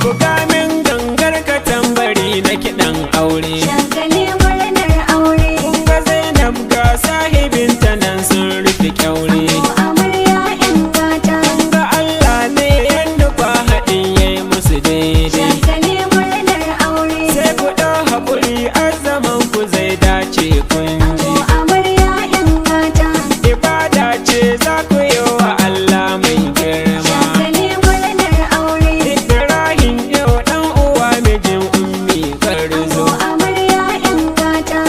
Buga min gangar ka tambari na kiɗan aure. Shagali murnar aure. Kun ga Zainab ga sahibinta nan sun rufe kyaure. Amarya 'yan gata. Kun ga Allah ne ya nufa haɗin yayi musu daidai. Shagali murnar aure. Sai ku ɗau haƙuri azaman ku zai dace kun ji. Amarya 'yan gata. Ibada ce za ku yi wa Allah mai girma. Shagali murnar aure. Ibrahim yau ɗan uwa mijin ummi garzo. Amarya 'yan gata.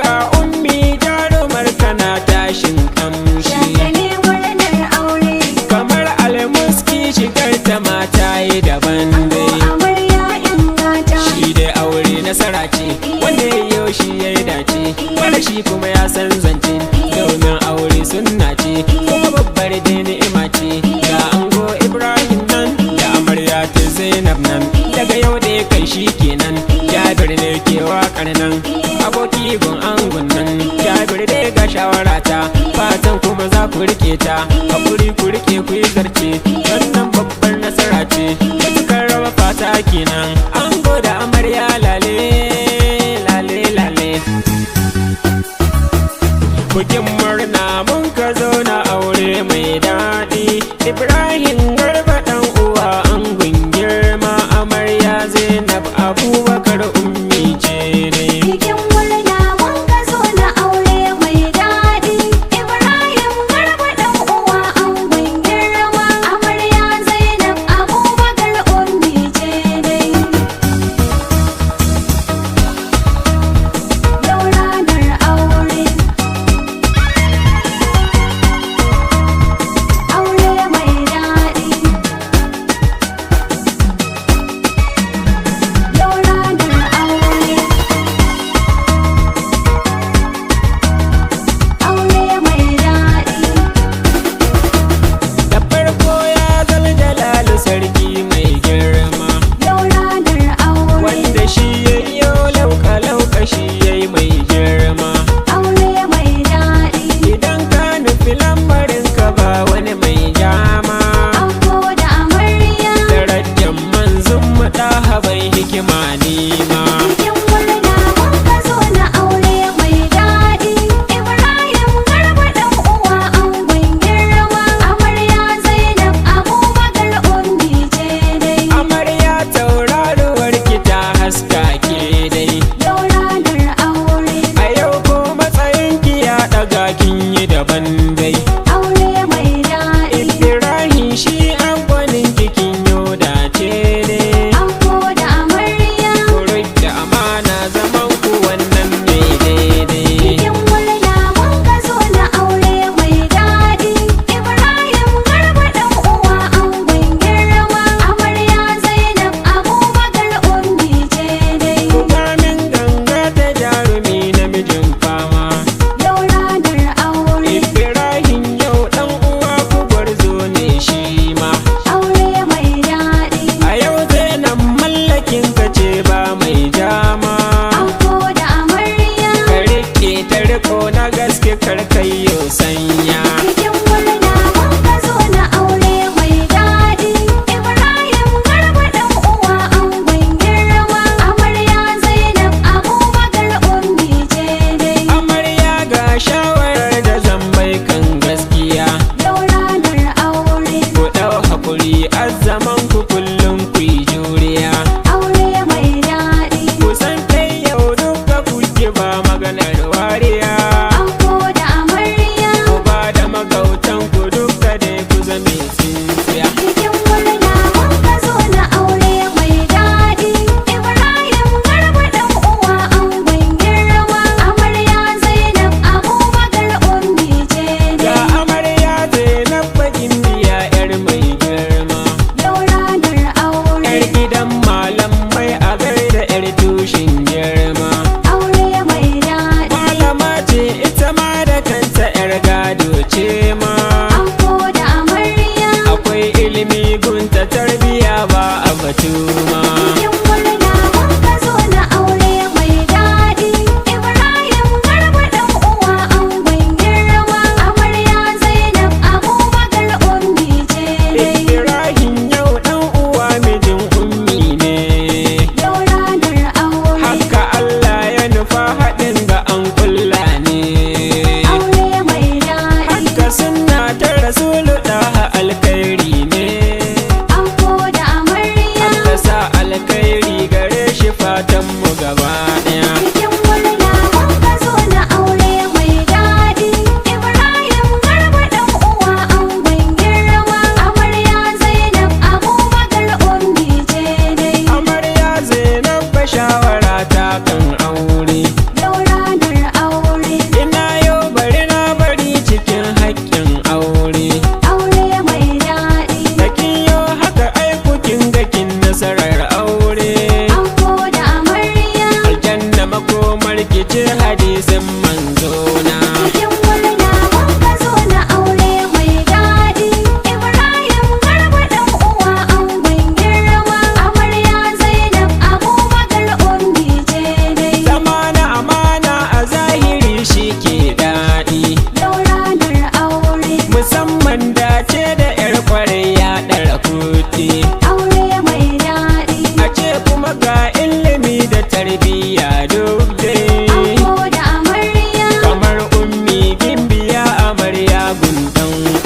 Ga ummi jarumar kana tashin kamshi. Shagali murnar aure. Kamar almuski shigar ta mata yi daban dai. Amarya 'yan gata. Shi dai aure nasara ce wanda ya yi shi ya yi dace. Wanda shi kuma ya san zance domin aure sunna ce kuma babbar dai ni'ima ce. Ga ango Ibrahim nan da amarya ta Zainab nan. Daga yau da ya kai shi kenan Jabir ne ke wakar nan. Aboki gun angon nan Jabir dai ga shawara ta fatan kuma za ku rike ta. Hakuri ku rike ku yi zarce wannan babbar nasara ce. Matukar raba fata kenan ango da amarya lale lale lale. Bukin murna mun ka zo na aure mai daɗi. Ibrahim Garba Dan uwa angon girma amarya Zainab Abubakar ummi ce ne. Bikin murna mun ka zo na aure mai daɗi. Ibrahim Garba Dan uwa angon girma amarya Zainab Abubakar ummi ce dai. Yau ranar aure. Aure mai daɗi.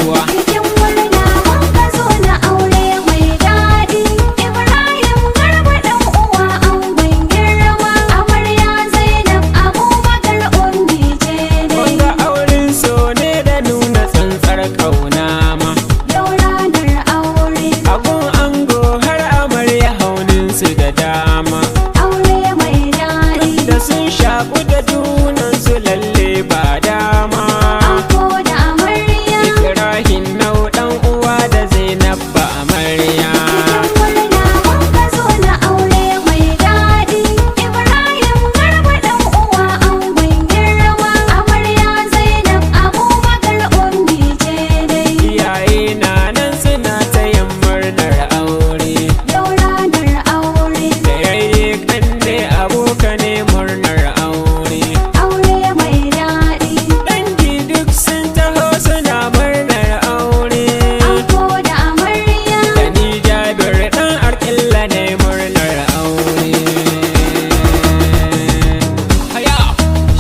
uwa. Bikin murna mun ka zo na aure mai daɗi. Ibrahim Garba dan uwa angon girma. Amarya Zainab Abubakar ummi ce dai. Wanga auren so ne da nuna tsantsar kauna ma. Yau ranar aure. Abun ango har amarya haunin su da dama. Aure mai daɗi. Da sun shaku da junan su lalle ba dama. Ango da amarya. Ibrahim nau dan uwa da Zainab ba amarya. Bikin murna mun ka zo na aure mai daɗi. Ibrahim Garba dan uwa angon girma. Amarya Zainab Abubakar ummi ce dai. Iyaye na nan suna ta yin murnar aure. Yau ranar aure. Da yayye kanne aboka ne murnar aure. Aure mai daɗi. Dangi duk sun taho suna murnar aure. Ango da amarya. Da ni Jabir dan arkilla ne murnar aure. Haya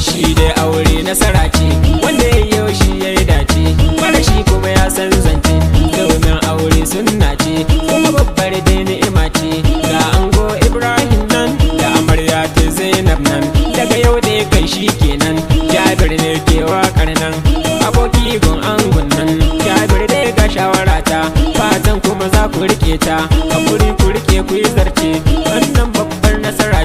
shi dai aure nasara ce, wanda ya yi shi ya yi dace, mara shi kuma ya san zance, domin aure sunna ce kuma babbar dai ni'ima ce. Ga ango Ibrahim nan da amarya ta Zainab nan, daga yau dai kai shi kenan. Jabir ne ke wakar nan, aboki gun angon nan. Jabir dai ga shawara ta, fatan kuma za ku rike ta, hakuri ku rike ku yi zarce, wannan babbar nasara